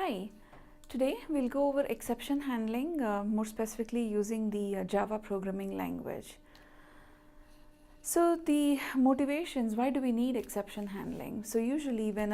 Hi, today we'll go over exception handling, more specifically using the Java programming language. So the motivations, why do we need exception handling? So usually when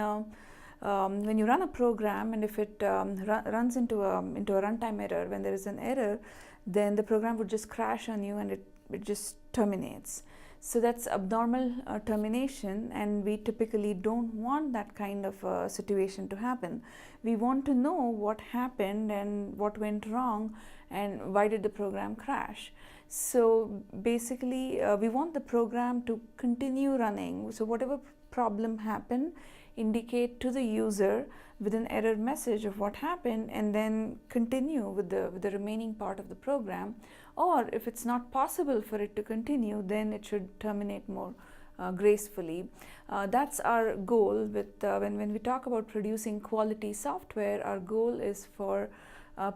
you run a program and if it runs into a runtime error, when there is an error, then the program would just crash on you and it just terminates. So that's abnormal termination, and we typically don't want that kind of situation to happen. We want to know what happened and what went wrong and why did the program crash. So basically we want the program to continue running. So whatever problem happened, indicate to the user with an error message of what happened, and then continue with the remaining part of the program. Or if it's not possible for it to continue, then it should terminate more gracefully. That's our goal with when we talk about producing quality software. Our goal is for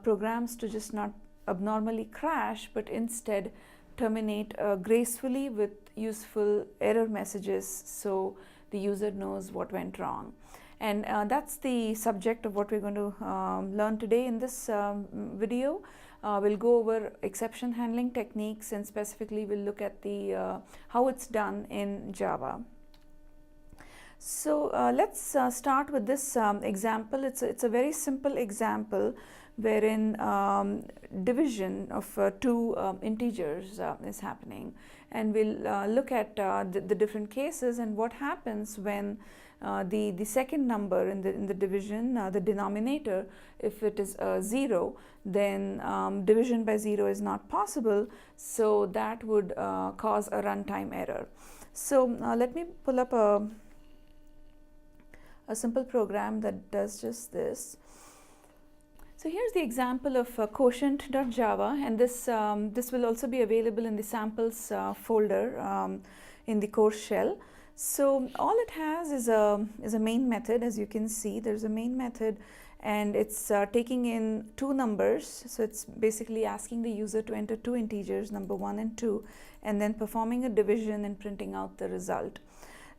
programs to just not abnormally crash, but instead terminate gracefully with useful error messages, so the user knows what went wrong. And that's the subject of what we're going to learn today in this video. We'll go over exception handling techniques, and specifically we'll look at the how it's done in Java. So let's start with this example. It's a very simple example wherein division of two integers is happening, and we'll look at the different cases and what happens when the second number in the division, the denominator, if it is 0, then division by 0 is not possible, so that would cause a runtime error. So let me pull up a simple program that does just this. So here's the example of quotient.java, and this will also be available in the samples folder in the course shell. So all it has is a main method. As you can see, there's a main method, and it's taking in two numbers. So it's basically asking the user to enter two integers, number 1 and 2, and then performing a division and printing out the result.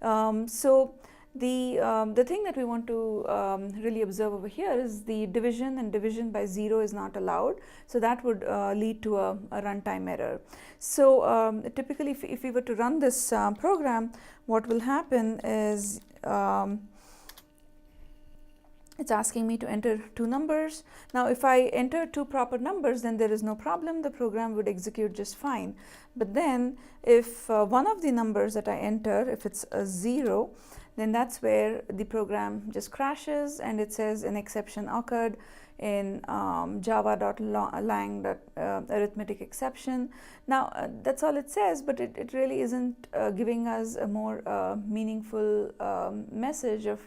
So the thing that we want to really observe over here is the division, and division by 0 is not allowed, so that would lead to a runtime error. So typically if we were to run this program, what will happen is it's asking me to enter two numbers. Now if I enter two proper numbers, then there is no problem, the program would execute just fine. But then if one of the numbers that I enter, if it's a 0, then that's where the program just crashes and it says an exception occurred in java.lang arithmetic exception. Now that's all it says, but it really isn't giving us a more meaningful message of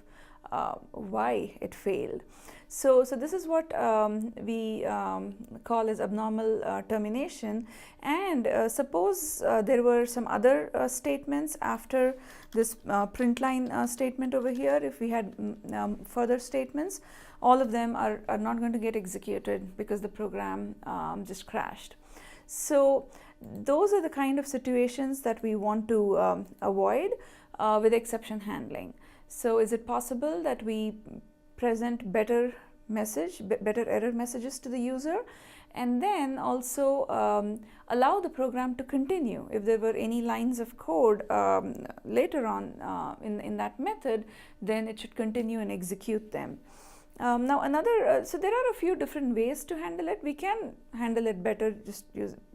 why it failed. So this is what we call as abnormal termination. And suppose there were some other statements after this print line statement over here. If we had further statements, all of them are not going to get executed because the program just crashed. So those are the kind of situations that we want to avoid with exception handling. So is it possible that we present better error messages to the user, and then also allow the program to continue? If there were any lines of code later on in that method, then it should continue and execute them. Now another, so there are a few different ways to handle it. We can handle it better just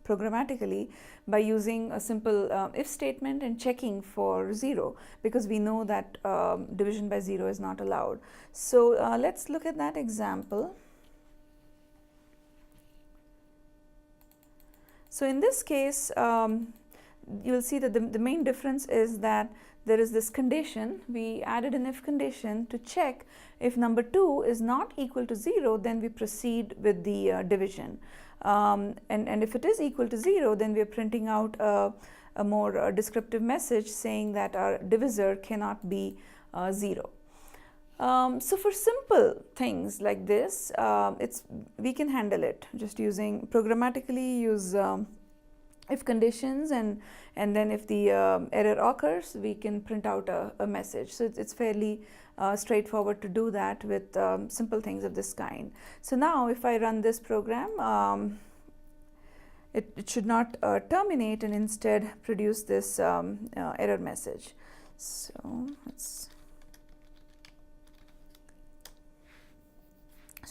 programmatically by using a simple if statement and checking for 0, because we know that division by 0 is not allowed. So let's look at that example. So in this case, you'll see that the main difference is that there is this condition. We added an if condition to check if number 2 is not equal to 0, then we proceed with the division. And if it is equal to 0, then we are printing out a more descriptive message saying that our divisor cannot be 0. So for simple things like this, we can handle it just using programmatically use if conditions, and then if the error occurs, we can print out a message. So it's fairly straightforward to do that with simple things of this kind. So now if I run this program, it should not terminate and instead produce this error message. So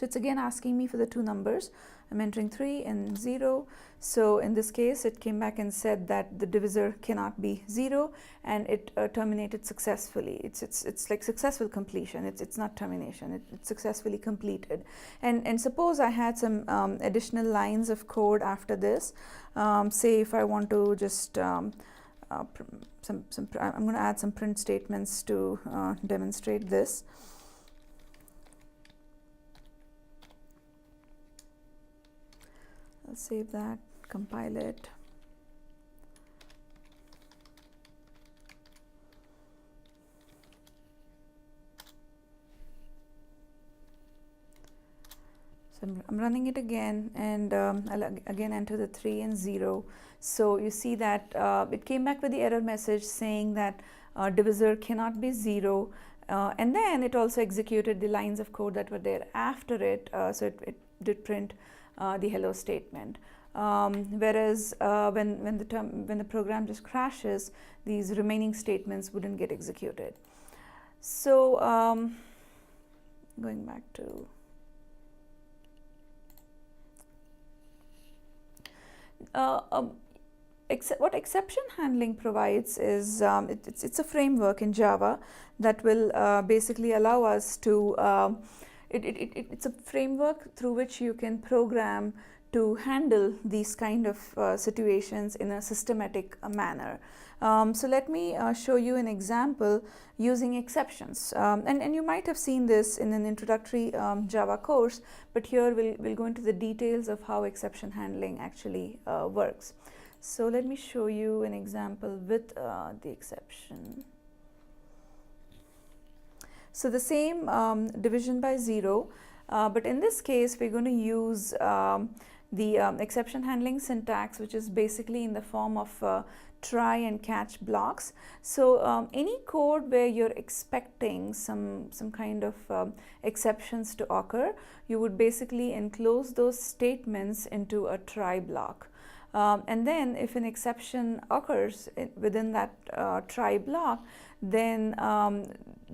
it's again asking me for the two numbers. I'm entering 3 and 0. So in this case, it came back and said that the divisor cannot be 0, and it terminated successfully. It's like successful completion. It's not termination. It's successfully completed. And suppose I had some additional lines of code after this. Say if I want to just I'm going to add some print statements to demonstrate this. I'll save that, compile it. So I'm running it again, and I'll again enter the 3 and 0. So you see that it came back with the error message saying that divisor cannot be 0. And then it also executed the lines of code that were there after it. So it did print the hello statement. Whereas when the program just crashes, these remaining statements wouldn't get executed. So going back to what exception handling provides is it's a framework in Java that will basically allow us to it's a framework through which you can program to handle these kind of situations in a systematic manner. So let me show you an example using exceptions, and you might have seen this in an introductory Java course, but here we'll go into the details of how exception handling actually works. So let me show you an example with the exception. So the same division by 0, but in this case we're going to use the exception handling syntax, which is basically in the form of try and catch blocks. So any code where you're expecting some kind of exceptions to occur, you would basically enclose those statements into a try block. And then if an exception occurs within that try block, then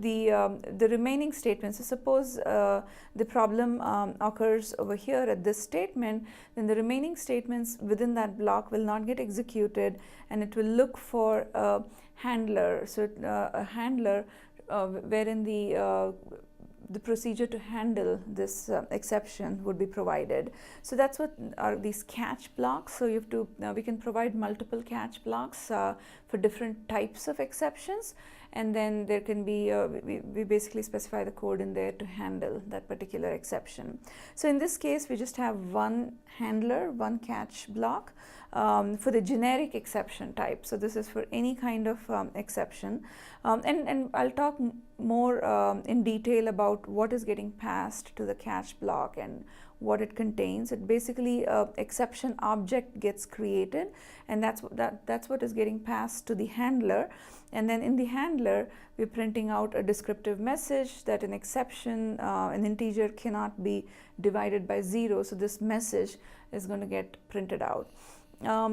the remaining statements, so suppose the problem occurs over here at this statement, then the remaining statements within that block will not get executed, and it will look for a handler. So a handler wherein the procedure to handle this exception would be provided. So that's what are these catch blocks. So you have to we can provide multiple catch blocks for different types of exceptions, and then there can be we basically specify the code in there to handle that particular exception. So in this case we just have one handler, one catch block for the generic exception type. So this is for any kind of exception, and I'll talk more in detail about what is getting passed to the catch block and what it contains. It basically exception object gets created, and that's what is getting passed to the handler. And then in the handler we're printing out a descriptive message that an exception, an integer cannot be divided by 0. So this message is going to get printed out.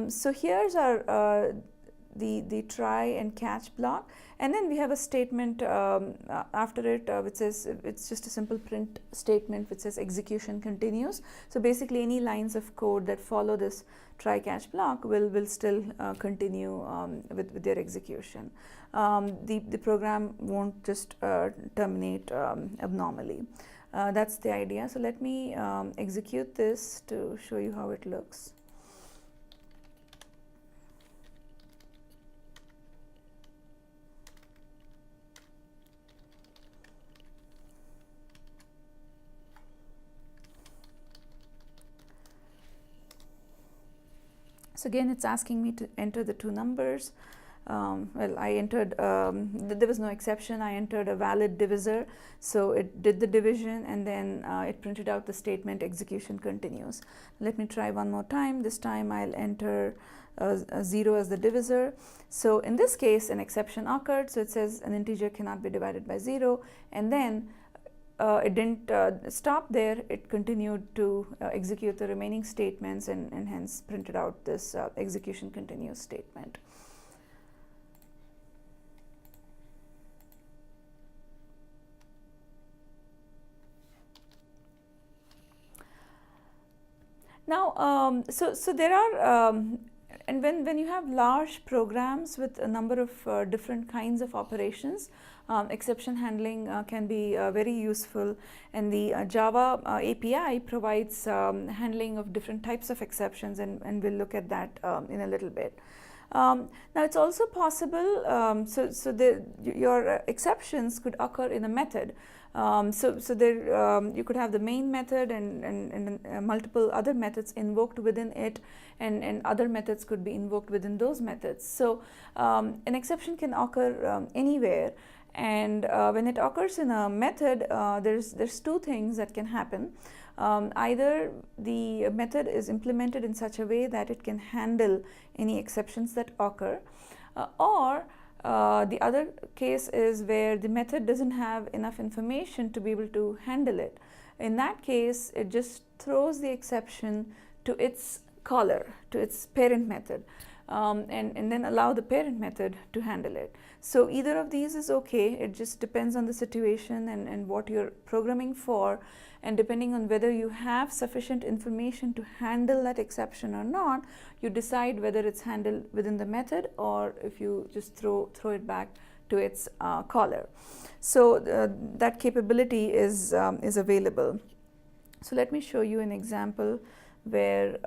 So here's our the try and catch block, and then we have a statement after it which says, it's just a simple print statement which says execution continues. So basically any lines of code that follow this try catch block will still continue with their execution. The program won't just terminate abnormally. That's the idea. So let me execute this to show you how it looks. So again, it's asking me to enter the two numbers. well, I entered, there was no exception. I entered a valid divisor, so it did the division, and then it printed out the statement execution continues. Let me try one more time. This time I'll enter a 0 as the divisor. So in this case, an exception occurred, so it says an integer cannot be divided by 0, and then it didn't stop there. It continued to execute the remaining statements, and hence printed out this execution continues statement. Now, so there are, and when you have large programs with a number of different kinds of operations, exception handling can be very useful, and the Java API provides handling of different types of exceptions, and we'll look at that in a little bit. Now, it's also possible, your exceptions could occur in a method. There you could have the main method and multiple other methods invoked within it, and other methods could be invoked within those methods. So an exception can occur anywhere, and when it occurs in a method, there's two things that can happen. Either the method is implemented in such a way that it can handle any exceptions that occur, or the other case is where the method doesn't have enough information to be able to handle it. In that case, it just throws the exception to its caller, to its parent method, and then allow the parent method to handle it. So either of these is okay. It just depends on the situation and what you're programming for, and depending on whether you have sufficient information to handle that exception or not, you decide whether it's handled within the method or if you just throw it back to its caller. So that capability is available. So let me show you an example where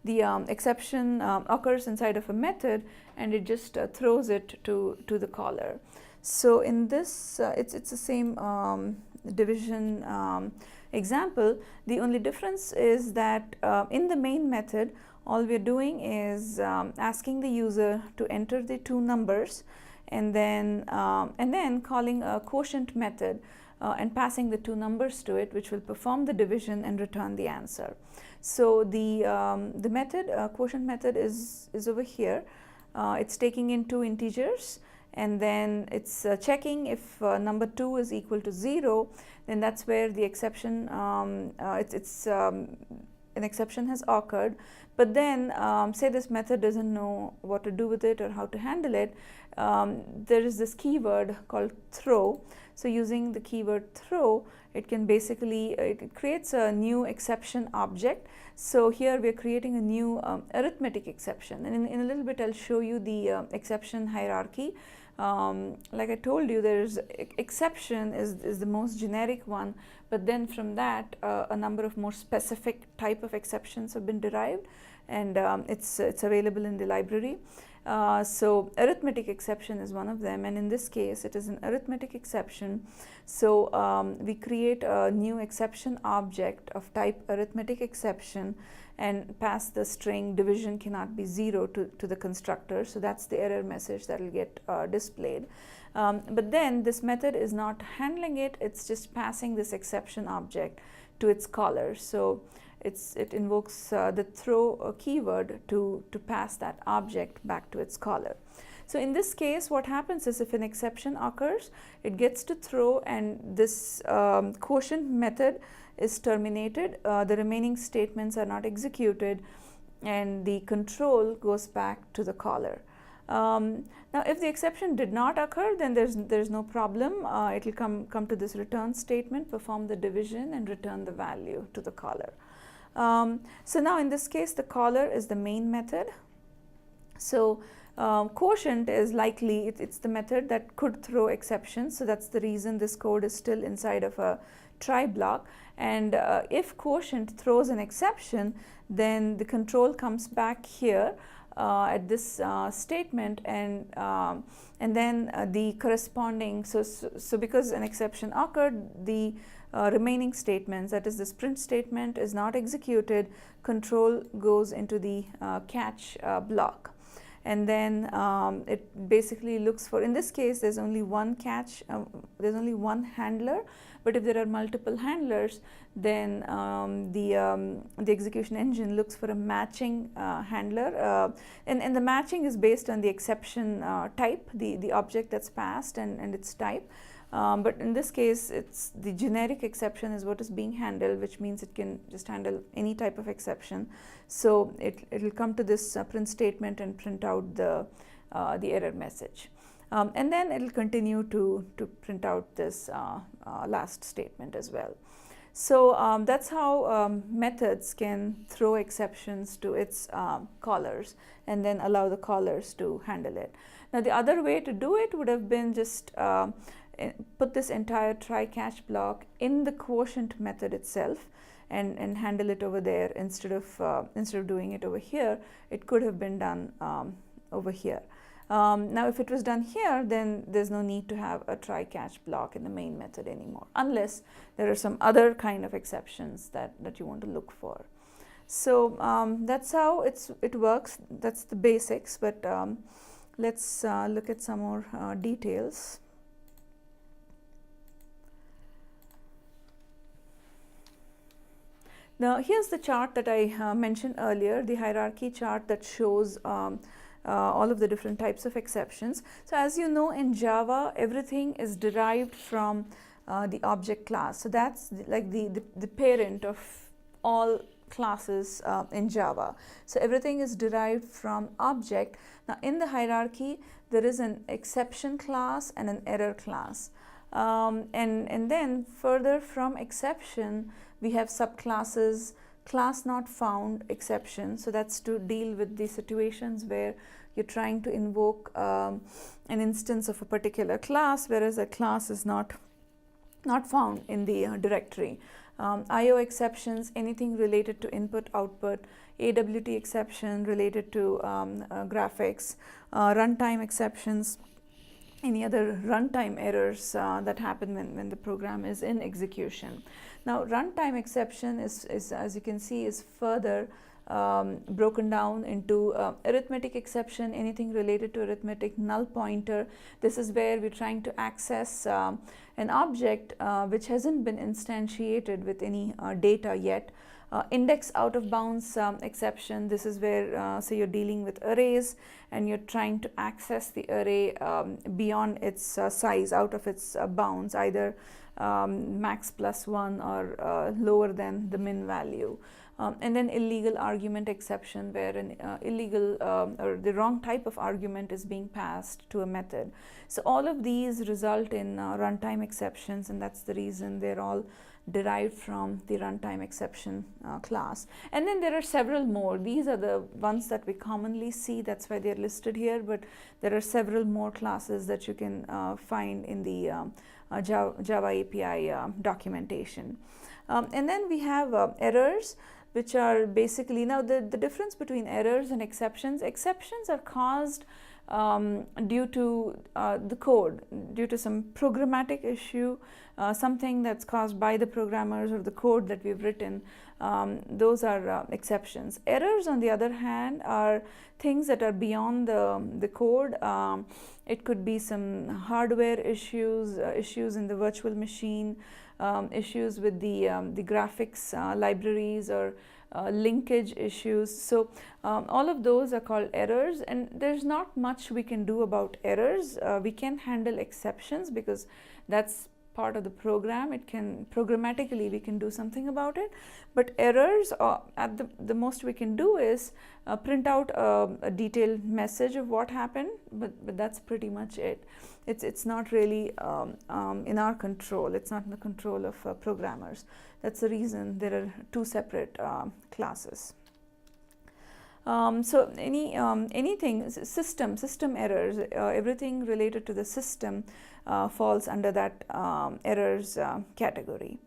the exception occurs inside of a method, and it just throws it to the caller. So in this, it's the same division example. The only difference is that in the main method, all we're doing is asking the user to enter the two numbers, and then calling a quotient method and passing the two numbers to it, which will perform the division and return the answer. So the method, quotient method, is over here. It's taking in two integers, and then it's checking if number 2 is equal to 0, then that's where the exception, an exception has occurred. But then say this method doesn't know what to do with it or how to handle it, there is this keyword called throw. So using the keyword throw, it can basically, it creates a new exception object. So here we are creating a new arithmetic exception, and in a little bit I'll show you the exception hierarchy. Like I told you, there's exception is the most generic one, but then from that a number of more specific type of exceptions have been derived, and it's available in the library. So arithmetic exception is one of them, and in this case it is an arithmetic exception. So we create a new exception object of type arithmetic exception and pass the string division cannot be 0 to the constructor. So that's the error message that will get displayed. But then this method is not handling it, it's just passing this exception object to its caller. So it invokes the throw keyword to pass that object back to its caller. So in this case, what happens is if an exception occurs, it gets to throw, and this quotient method is terminated. The remaining statements are not executed, and the control goes back to the caller. Now, if the exception did not occur, then there's no problem. It will come to this return statement, perform the division, and return the value to the caller. So now in this case, the caller is the main method. So quotient is likely, it's the method that could throw exceptions. So that's the reason this code is still inside of a try block. And if quotient throws an exception, then the control comes back here at this statement, and then the corresponding, so because an exception occurred, the remaining statements, that is this print statement, is not executed, control goes into the catch block. And then it basically looks for, in this case there's only one catch, there's only one handler, but if there are multiple handlers, then the execution engine looks for a matching handler, and the matching is based on the exception type, the object that's passed, and its type. But in this case, it's the generic exception is what is being handled, which means it can just handle any type of exception. So it'll come to this print statement and print out the error message. And then it'll continue to print out this last statement as well. So that's how methods can throw exceptions to its callers and then allow the callers to handle it. Now the other way to do it would have been just put this entire try catch block in the quotient method itself and handle it over there instead of doing it over here. It could have been done over here. Now if it was done here, then there's no need to have a try catch block in the main method anymore, unless there are some other kind of exceptions that you want to look for. So that's how it works. That's the basics, but let's look at some more details. Now here's the chart that I mentioned earlier, the hierarchy chart that shows all of the different types of exceptions. So as you know, in Java, everything is derived from the object class. So that's like the parent of all classes in Java. So everything is derived from object. Now in the hierarchy, there is an exception class and an error class. And then further from exception, we have subclasses, class not found, exception. So that's to deal with the situations where you're trying to invoke an instance of a particular class, whereas a class is not found in the directory. IO exceptions, anything related to input output, AWT exception related to graphics, runtime exceptions, any other runtime errors that happen when the program is in execution. Now runtime exception is as you can see, is further broken down into arithmetic exception, anything related to arithmetic, null pointer. This is where we're trying to access an object which hasn't been instantiated with any data yet. Index out of bounds exception, this is where say you're dealing with arrays and you're trying to access the array beyond its size, out of its bounds, either max plus 1 or lower than the min value. And then illegal argument exception, where an illegal or the wrong type of argument is being passed to a method. So all of these result in runtime exceptions, and that's the reason they're all derived from the runtime exception class. And then there are several more. These are the ones that we commonly see, that's why they're listed here, but there are several more classes that you can find in the Java API documentation. And then we have errors, which are basically, now the difference between errors and exceptions are caused due to the code, due to some programmatic issue, something that's caused by the programmers or the code that we've written. Those are exceptions. Errors, on the other hand, are things that are beyond the code. It could be some hardware issues, issues in the virtual machine, issues with the graphics libraries, or linkage issues. So all of those are called errors, and there's not much we can do about errors. We can handle exceptions because that's part of the program. It can programmatically we can do something about it, but errors, at the most we can do is print out a detailed message of what happened, but that's pretty much it. It's not really in our control. It's not in the control of programmers. That's the reason there are two separate classes. So anything system errors, everything related to the system falls under that errors category.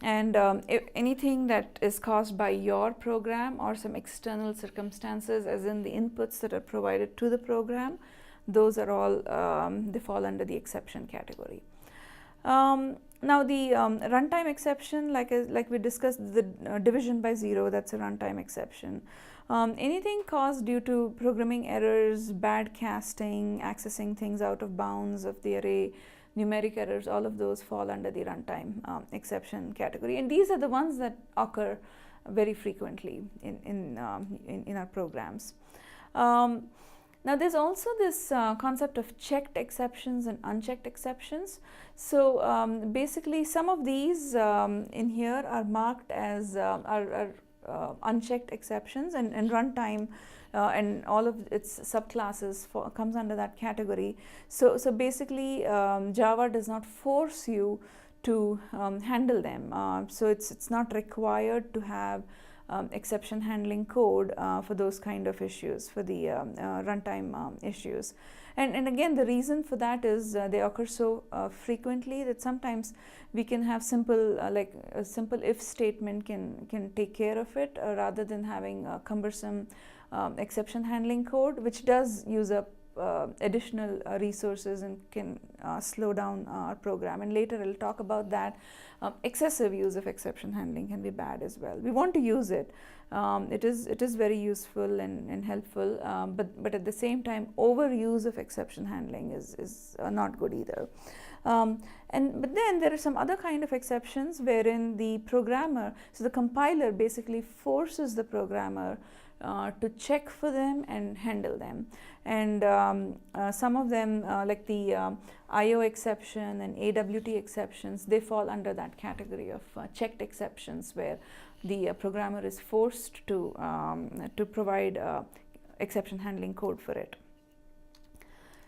and if anything that is caused by your program or some external circumstances, as in the inputs that are provided to the program, those are all they fall under the exception category. Now the runtime exception, like we discussed, the division by zero, that's a runtime exception. Anything caused due to programming errors, bad casting, accessing things out of bounds of the array, numeric errors, all of those fall under the runtime exception category, and these are the ones that occur very frequently in our programs. Now there's also this concept of checked exceptions and unchecked exceptions. So basically some of these in here are marked as unchecked exceptions, and runtime and all of its subclasses comes under that category. So basically Java does not force you to handle them. So it's not required to have exception handling code for those kind of issues, for the runtime issues. And again, the reason for that is they occur so frequently that sometimes we can have simple like a simple if statement can take care of it, rather than having cumbersome exception handling code, which does use up additional resources and can slow down our program. And later I'll talk about that. Excessive use of exception handling can be bad as well. We want to use it. It is very useful and helpful, but at the same time, overuse of exception handling is not good either. But then there are some other kind of exceptions wherein the programmer, so the compiler basically forces the programmer to check for them and handle them. And some of them like the IO exception and AWT exceptions, they fall under that category of checked exceptions, where the programmer is forced to provide exception handling code for it.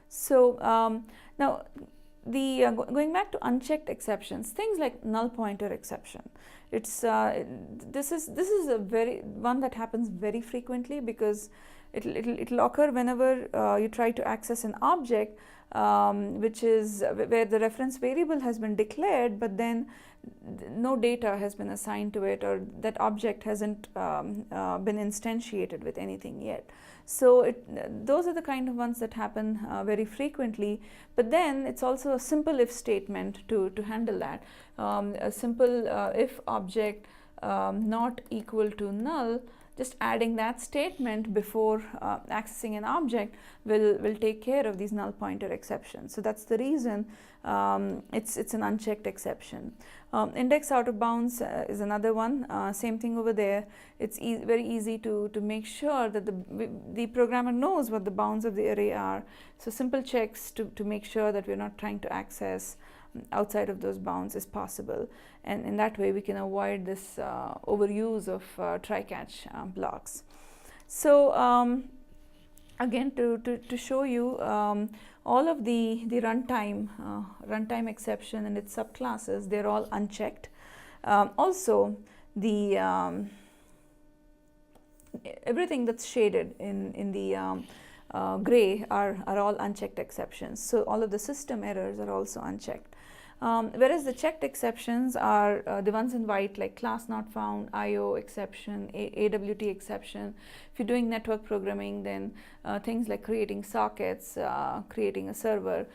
So now the going back to unchecked exceptions, things like null pointer exception. It's this is a very one that happens very frequently, because it'll occur whenever you try to access an object which is where the reference variable has been declared, but then no data has been assigned to it, or that object hasn't been instantiated with anything yet. So those are the kind of ones that happen very frequently. But then it's also a simple if statement to handle that. A simple if object not equal to null, just adding that statement before accessing an object will take care of these null pointer exceptions. So that's the reason it's an unchecked exception. Index out of bounds is another one. Same thing over there. It's very easy to make sure that the programmer knows what the bounds of the array are. So simple checks to make sure that we're not trying to access outside of those bounds is possible, and in that way we can avoid this overuse of try-catch blocks. So again, to show you all of the runtime exception and its subclasses, they're all unchecked. Also the everything that's shaded in the gray are all unchecked exceptions. So all of the system errors are also unchecked. Whereas the checked exceptions are the ones in white, like class not found, IO exception, AWT exception. If you're doing network programming, then things like creating sockets, creating a server.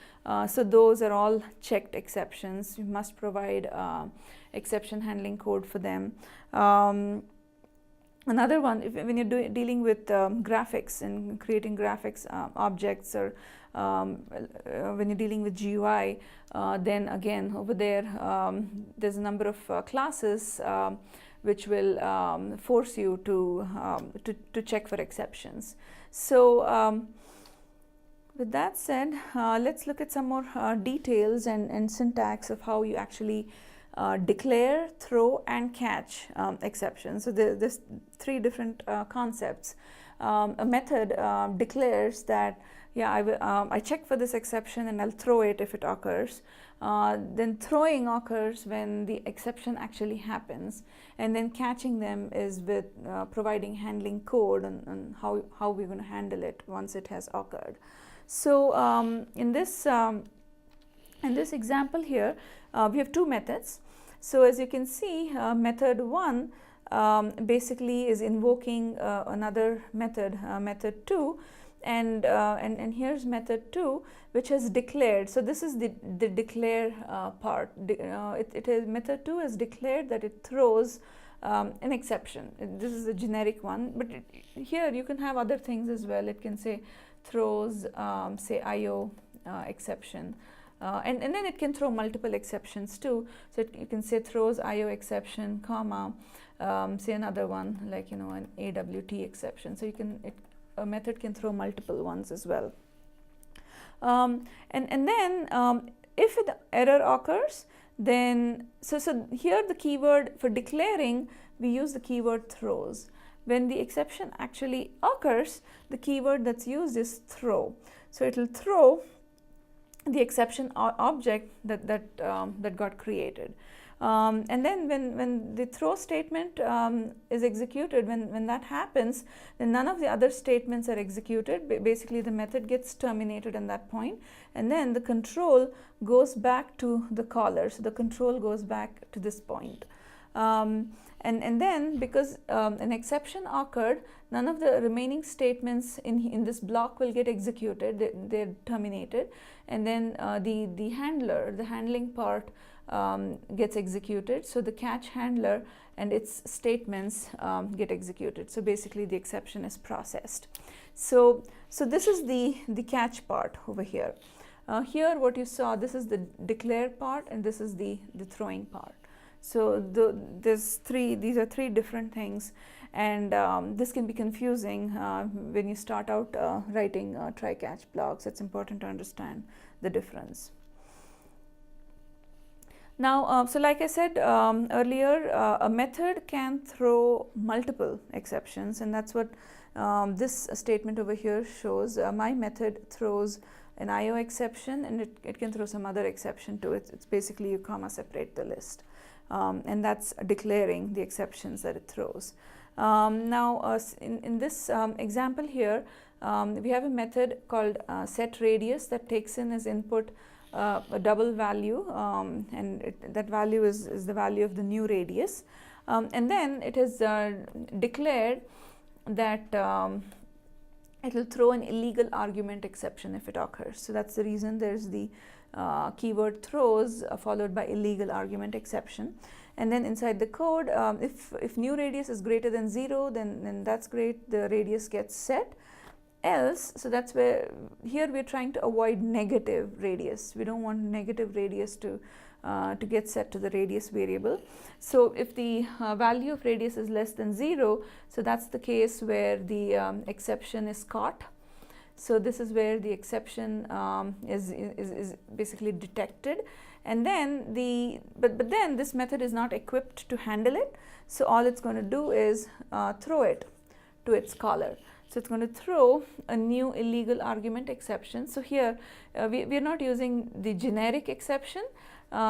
So those are all checked exceptions. You must provide exception handling code for them. Another one, when you're dealing with graphics and creating graphics objects, or when you're dealing with GUI, then again over there there's a number of classes which will force you to check for exceptions. So with that said, let's look at some more details and syntax of how you actually declare, throw, and catch exceptions. So there's three different concepts. A method declares that, yeah, I check for this exception and I'll throw it if it occurs. Then throwing occurs when the exception actually happens, and then catching them is with providing handling code on how we're going to handle it once it has occurred. So in this example here, we have two methods. So as you can see, method 1 basically is invoking another method, method 2, and here's method 2, which has declared. So this is the declare part. It is method 2 has declared that it throws an exception. This is a generic one, but here you can have other things as well. It can say throws say IO exception, and then it can throw multiple exceptions too. So you can say throws IO exception, comma, say another one like an AWT exception. So you can a method can throw multiple ones as well. And then if an error occurs, then so here the keyword for declaring, we use the keyword throws. When the exception actually occurs, the keyword that's used is throw. So it will throw the exception object that got created. And then when the throw statement is executed, when that happens, then none of the other statements are executed. Basically the method gets terminated at that point, and then the control goes back to the caller. So the control goes back to this point. And then because an exception occurred, none of the remaining statements in this block will get executed. They're terminated, and then the handling part gets executed. So the catch handler and its statements get executed. So basically the exception is processed. So this is the catch part over here. Here what you saw, this is the declare part, and this is the throwing part. So these are three different things, and this can be confusing when you start out writing try-catch blocks. It's important to understand the difference. Now, so like I said earlier, a method can throw multiple exceptions, and that's what this statement over here shows. My method throws an IO exception, and it can throw some other exception to it. It's basically you comma separate the list. And that's declaring the exceptions that it throws. Now, in this example here, we have a method called set radius that takes in as input a double value, and that value is the value of the new radius. And then it has declared that it will throw an illegal argument exception if it occurs. So that's the reason there's the keyword throws followed by illegal argument exception. And then inside the code, if new radius is greater than 0, then that's great, the radius gets set. Else, so that's where here we're trying to avoid negative radius. We don't want negative radius to get set to the radius variable. So if the value of radius is less than 0, so that's the case where the exception is caught. So this is where the exception is basically detected, and then but then this method is not equipped to handle it. So all it's going to do is throw it to its caller. So it's going to throw a new illegal argument exception. So here we are not using the generic exception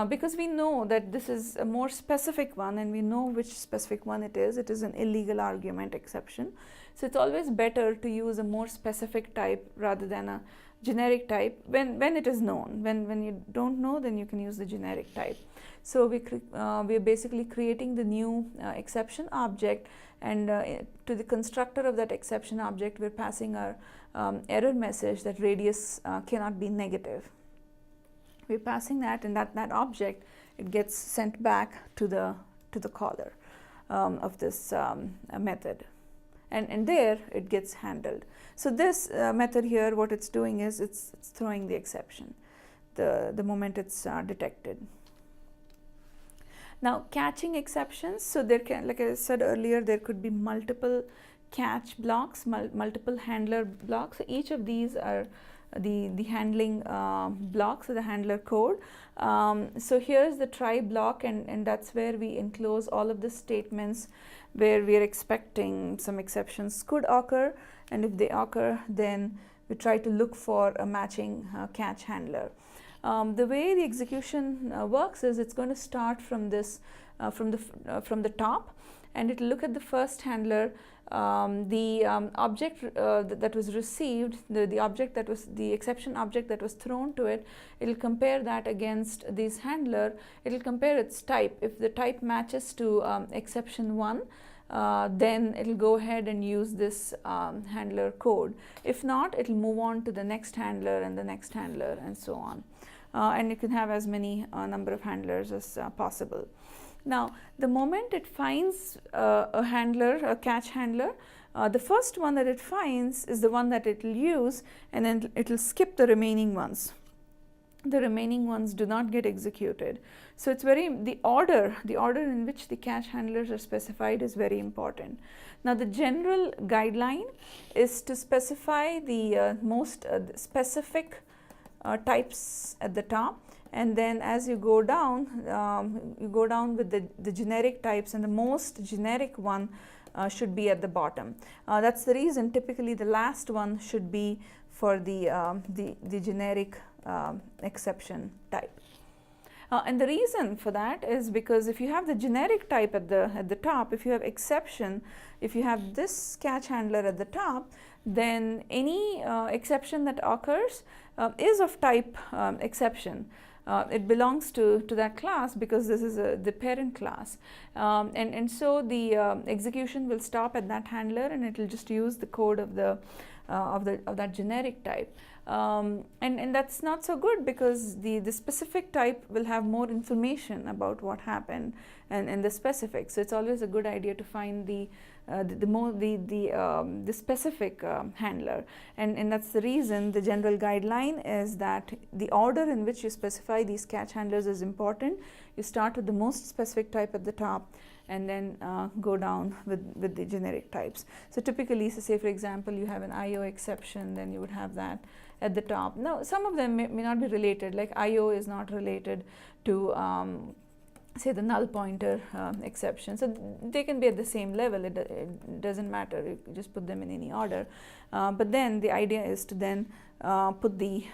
because we know that this is a more specific one, and we know which specific one it is. It is an illegal argument exception. So it's always better to use a more specific type rather than a generic type when it is known. When you don't know, then you can use the generic type. So we are basically creating the new exception object, and to the constructor of that exception object, we're passing our error message that radius cannot be negative. We're passing that, and that object, it gets sent back to the caller of this method, and there it gets handled. So this method here, what it's doing is it's throwing the exception the moment it's detected. Now, catching exceptions, so there can, like I said earlier, there could be multiple catch blocks, multiple handler blocks. So each of these are the handling blocks, so the handler code. So here's the try block, and that's where we enclose all of the statements where we are expecting some exceptions could occur, and if they occur, then we try to look for a matching catch handler. The way the execution works is it's going to start from this from the top, and it will look at the first handler the object that was received, the object that was the exception object that was thrown to it, it will compare that against this handler. It will compare its type. If the type matches to exception 1, then it will go ahead and use this handler code. If not, it will move on to the next handler and the next handler and so on. And you can have as many number of handlers as possible. Now, the moment it finds a handler, a catch handler, the first one that it finds is the one that it will use, and then it will skip the remaining ones. The remaining ones do not get executed. So it's the order in which the catch handlers are specified is very important. Now, the general guideline is to specify the most specific types at the top, and then as you go down with the generic types, and the most generic one should be at the bottom. That's the reason typically the last one should be for the generic exception type. And the reason for that is because if you have the generic type at the top, if you have exception, if you have this catch handler at the top, then any exception that occurs is of type exception. It belongs to that class because this is the parent class, and so the execution will stop at that handler, and it will just use the code of that generic type. And that's not so good because the specific type will have more information about what happened and the specific. So it's always a good idea to find the specific handler, and that's the reason the general guideline is that the order in which you specify these catch handlers is important. You start with the most specific type at the top, and then go down with the generic types. So typically, so say for example, you have an IO exception, then you would have that at the top. Now, some of them may not be related, like IO is not related to say the null pointer exception. So they can be at the same level, it doesn't matter, you just put them in any order. But then the idea is to then put the,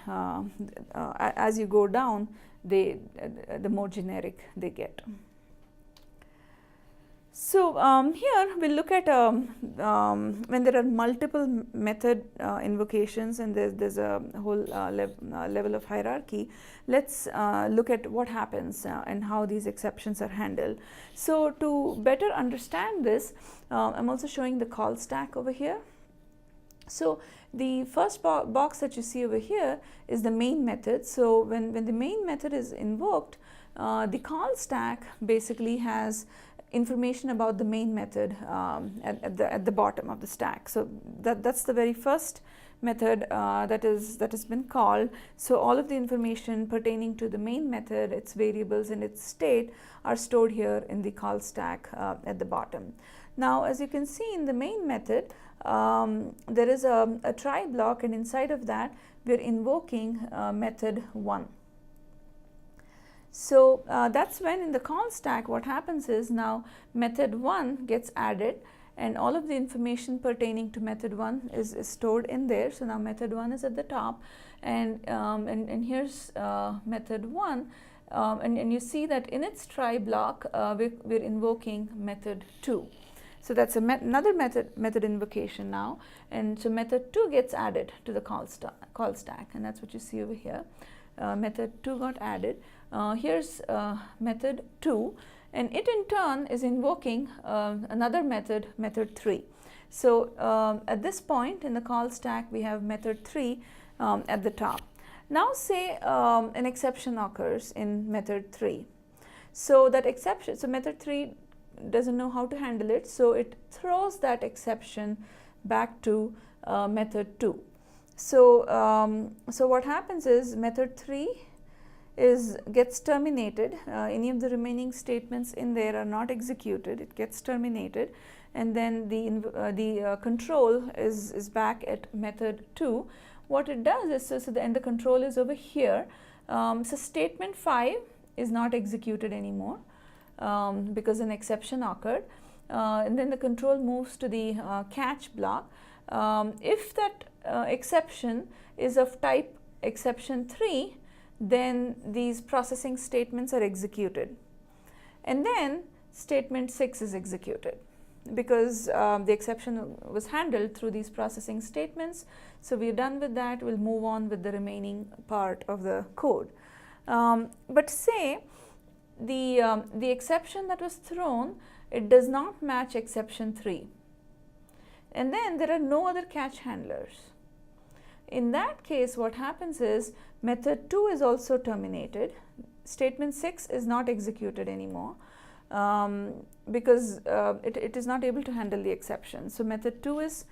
as you go down, the more generic they get. So here we'll look at when there are multiple method invocations and there's a whole level of hierarchy. Let's look at what happens and how these exceptions are handled. So to better understand this, I'm also showing the call stack over here. So the first box that you see over here is the main method. So when the main method is invoked, the call stack basically has information about the main method at the bottom of the stack. So that's the very first method that has been called. So all of the information pertaining to the main method, its variables and its state, are stored here in the call stack at the bottom. Now, as you can see in the main method, there is a try block, and inside of that we are invoking method 1. So that's when in the call stack what happens is now method 1 gets added, and all of the information pertaining to method 1 is stored in there. So now method 1 is at the top, and here's method 1, and you see that in its try block we're invoking method 2. So that's another method invocation now, and so method 2 gets added to the call stack, and that's what you see over here. Method 2 got added. Here's method 2, and it in turn is invoking another method, method 3. So at this point in the call stack we have method 3 at the top. Now say an exception occurs in method 3. So that exception, so method 3 doesn't know how to handle it, so it throws that exception back to method 2. So so what happens is method 3 gets terminated. Any of the remaining statements in there are not executed. It gets terminated, and then the control is back at method 2. What it does is, so the control is over here. So statement 5 is not executed anymore because an exception occurred, and then the control moves to the catch block. If that exception is of type exception 3, then these processing statements are executed, and then statement 6 is executed. because the exception was handled through these processing statements. So we're done with that. We'll move on with the remaining part of the code. But say the exception that was thrown, it does not match exception 3, and then there are no other catch handlers. In that case, what happens is method 2 is also terminated. Statement 6 is not executed anymore because it is not able to handle the exception. So method 2 is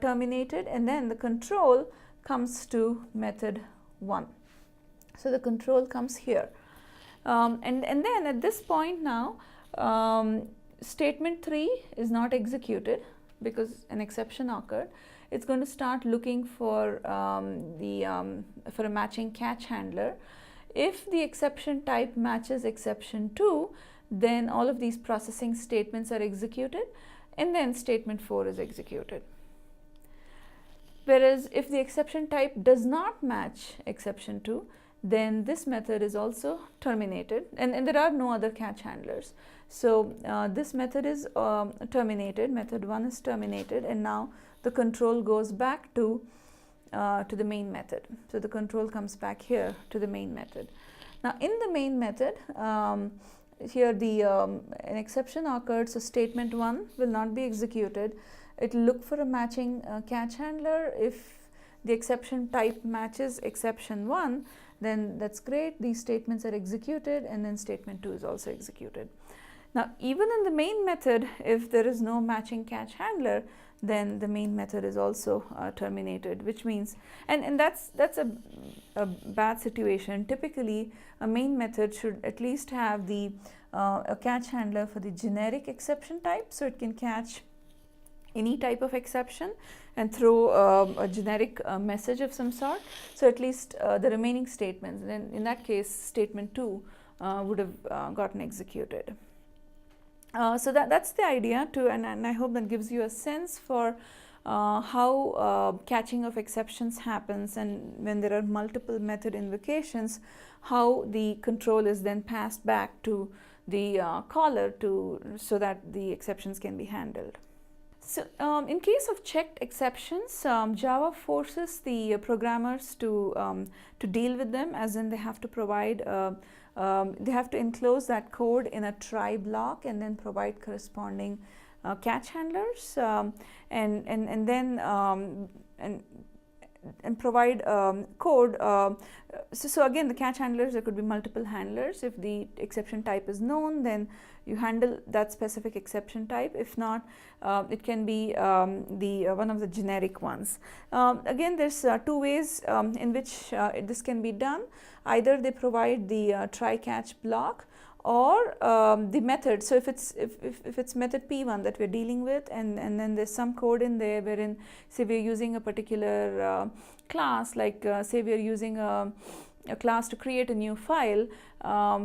terminated, and then the control comes to method 1. So the control comes here. And then at this point now, statement 3 is not executed because an exception occurred. It's going to start looking for for a matching catch handler. If the exception type matches exception 2, then all of these processing statements are executed, and then statement 4 is executed. Whereas if the exception type does not match exception 2, then this method is also terminated, and there are no other catch handlers. So this method is terminated, method 1 is terminated, and now the control goes back to the main method. So the control comes back here to the main method. Now in the main method, here an exception occurred, so statement 1 will not be executed. It will look for a matching catch handler. If the exception type matches exception 1, then that's great. These statements are executed, and then statement 2 is also executed. Now even in the main method, if there is no matching catch handler, then the main method is also terminated, which means, and that's a bad situation. Typically a main method should at least have a catch handler for the generic exception type, so it can catch any type of exception and throw a generic message of some sort. So at least the remaining statements, then in that case statement 2 would have gotten executed. So that's the idea too, and I hope that gives you a sense for how catching of exceptions happens, and when there are multiple method invocations, how the control is then passed back to the caller so that the exceptions can be handled. So in case of checked exceptions, Java forces the programmers to deal with them, as in they have to provide they have to enclose that code in a try block and then provide corresponding catch handlers, and then provide code. So again, the catch handlers, there could be multiple handlers. If the exception type is known, then you handle that specific exception type. If not, it can be one of the generic ones. Again, there's two ways in which this can be done. Either they provide the try catch block, or the method. So if it's method P1 that we're dealing with, and then there's some code in there wherein, say, we're using a particular class, like say we're using a class to create a new file,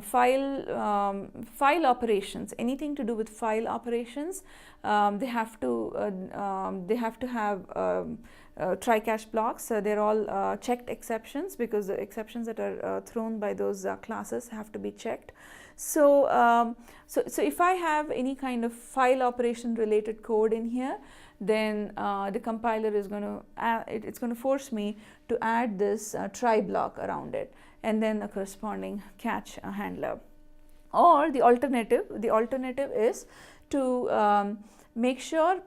file operations, anything to do with file operations, they have to have try catch blocks. They're all checked exceptions, because the exceptions that are thrown by those classes have to be checked. So so if I have any kind of file operation related code in here, then the compiler is going to it's going to force me to add this try block around it, and then a corresponding catch handler. Or the alternative is to make sure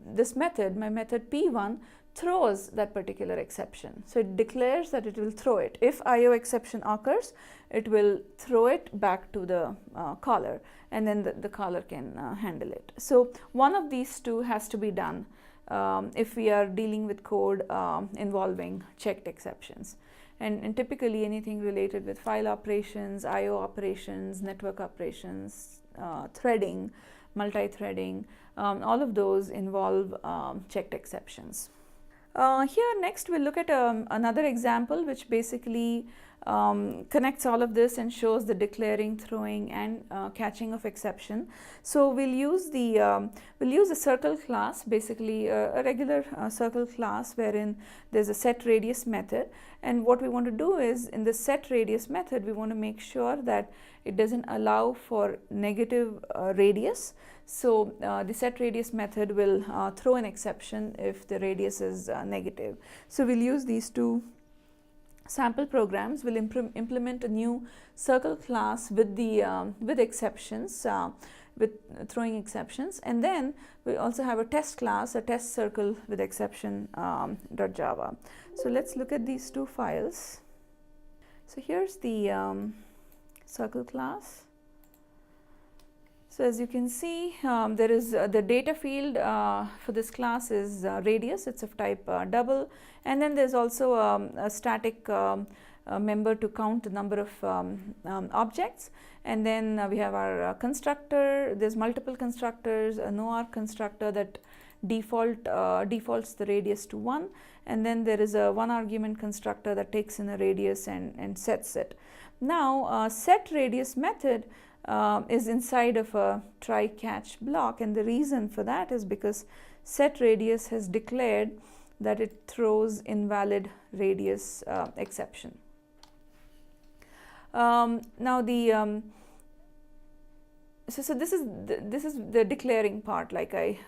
this method, my method P1, throws that particular exception. So it declares that it will throw it. If IO exception occurs, it will throw it back to the caller, and then the caller can handle it. So one of these two has to be done if we are dealing with code involving checked exceptions. And typically anything related with file operations, IO operations, network operations, threading, multi-threading, all of those involve checked exceptions. Here next we'll look at another example which basically connects all of this and shows the declaring, throwing, and catching of exception. So we'll use a circle class, basically a regular circle class wherein there's a set radius method. And what we want to do is, in the set radius method, we want to make sure that it doesn't allow for negative radius. So the set radius method will throw an exception if the radius is negative. So we'll use these two sample programs. Will implement a new circle class with the with exceptions, with throwing exceptions, and then we also have a test class, a test circle with exception .java. So let's look at these two files. So here's the circle class. So as you can see, there is the data field for this class is radius. It's of type double, and then there's also a static member to count the number of objects. And then we have our constructor. There's multiple constructors, a no-arg constructor that defaults the radius to 1, and then there is a one argument constructor that takes in a radius and sets it. Now set radius method is inside of a try catch block, and the reason for that is because set radius has declared that it throws invalid radius exception. Now the so this is the declaring part, like I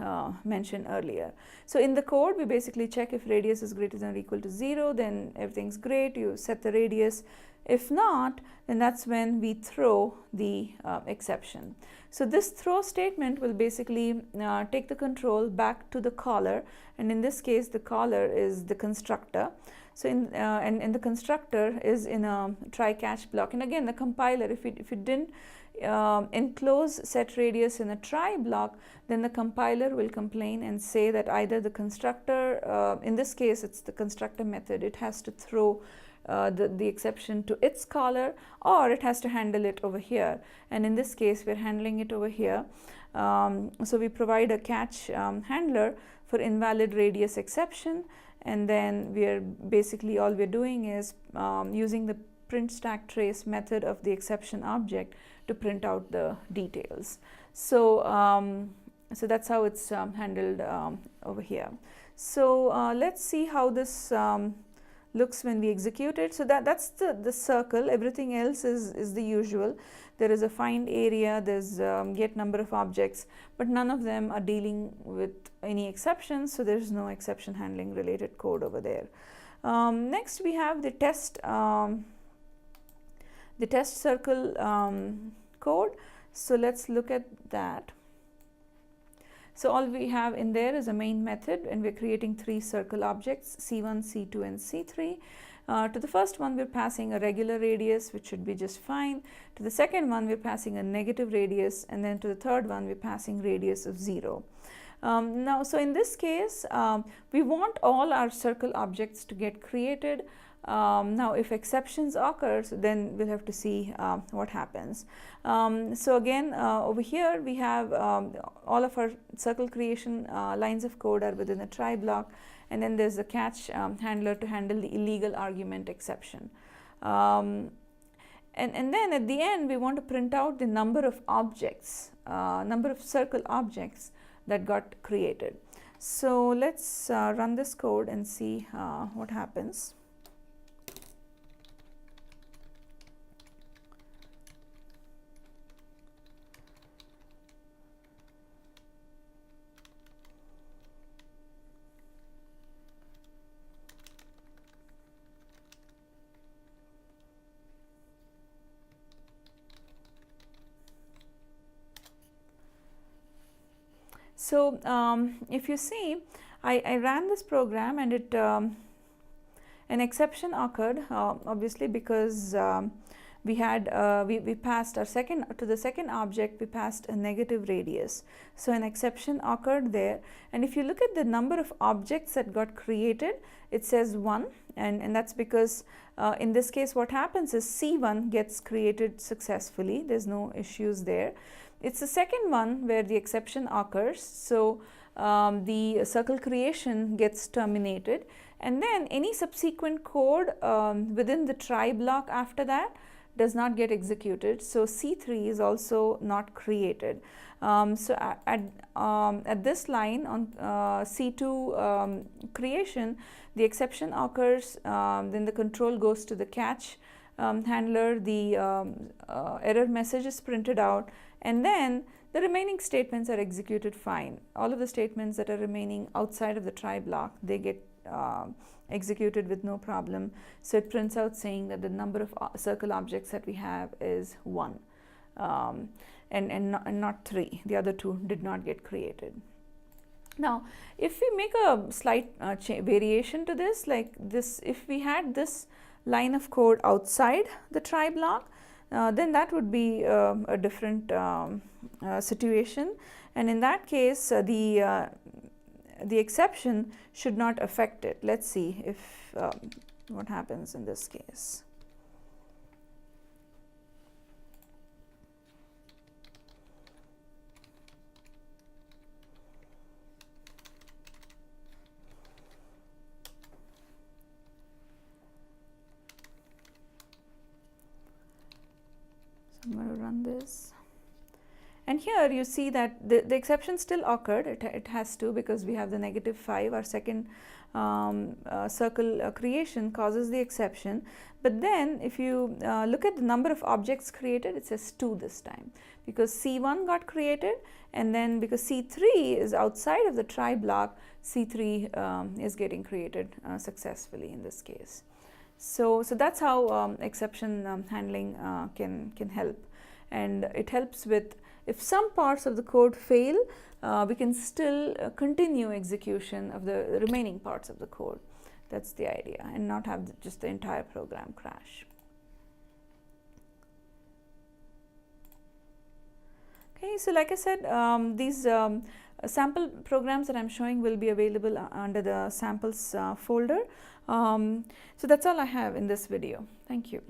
mentioned earlier. So in the code, we basically check if radius is greater than or equal to 0, then everything's great, you set the radius. If not, then that's when we throw the exception. So this throw statement will basically take the control back to the caller, and in this case the caller is the constructor. So and the constructor is in a try catch block, and again the compiler, if it didn't enclose set radius in a try block, then the compiler will complain and say that either the constructor, in this case it's the constructor method, it has to throw the exception to its caller, or it has to handle it over here, and in this case we're handling it over here. So we provide a catch handler for invalid radius exception, and then we're basically all we're doing is using the print stack trace method of the exception object to print out the details. So so that's how it's handled over here. So let's see how this looks when we execute it. So that's the circle. Everything else is the usual. There is a find area, there's get number of objects, but none of them are dealing with any exceptions, so there's no exception handling related code over there. Next we have the test circle code. So let's look at that. So all we have in there is a main method, and we're creating 3 circle objects, C1, C2, and C3. To the first one we're passing a regular radius, which should be just fine. To the second one we're passing a negative radius, and then to the third one we're passing radius of 0. Now, so in this case we want all our circle objects to get created. Now if exceptions occurs, then we'll have to see what happens. So again over here we have all of our circle creation lines of code are within a try block, and then there's a catch handler to handle the illegal argument exception. And then at the end we want to print out the number of objects, number of circle objects that got created. So let's run this code and see what happens. So if you see, I ran this program, and it an exception occurred, obviously because we had we passed our to the second object we passed a negative radius. So an exception occurred there, and if you look at the number of objects that got created, it says 1, and that's because in this case what happens is C1 gets created successfully. There's no issues there. It's the second one where the exception occurs, so the circle creation gets terminated, and then any subsequent code within the try block after that does not get executed. So C3 is also not created. So at this line on C2 creation, the exception occurs, then the control goes to the catch handler, the error message is printed out, and then the remaining statements are executed fine. All of the statements that are remaining outside of the try block, they get executed with no problem. So it prints out saying that the number of circle objects that we have is 1 and not 3. The other 2 did not get created. Now, if we make a slight variation to this, like this, if we had this line of code outside the try block, then that would be a different situation, and in that case the exception should not affect it. Let's see if what happens in this case. I'm going to run this, and here you see that the exception still occurred. It has to, because we have the -5, our second circle creation causes the exception. But then if you look at the number of objects created, it says 2 this time, because C1 got created, and then because C3 is outside of the try block, C3 is getting created successfully in this case. So that's how exception handling can help, and it helps with, if some parts of the code fail, we can still continue execution of the remaining parts of the code. That's the idea, and not have just the entire program crash. Okay, so like I said, these sample programs that I'm showing will be available under the samples folder. So that's all I have in this video. Thank you.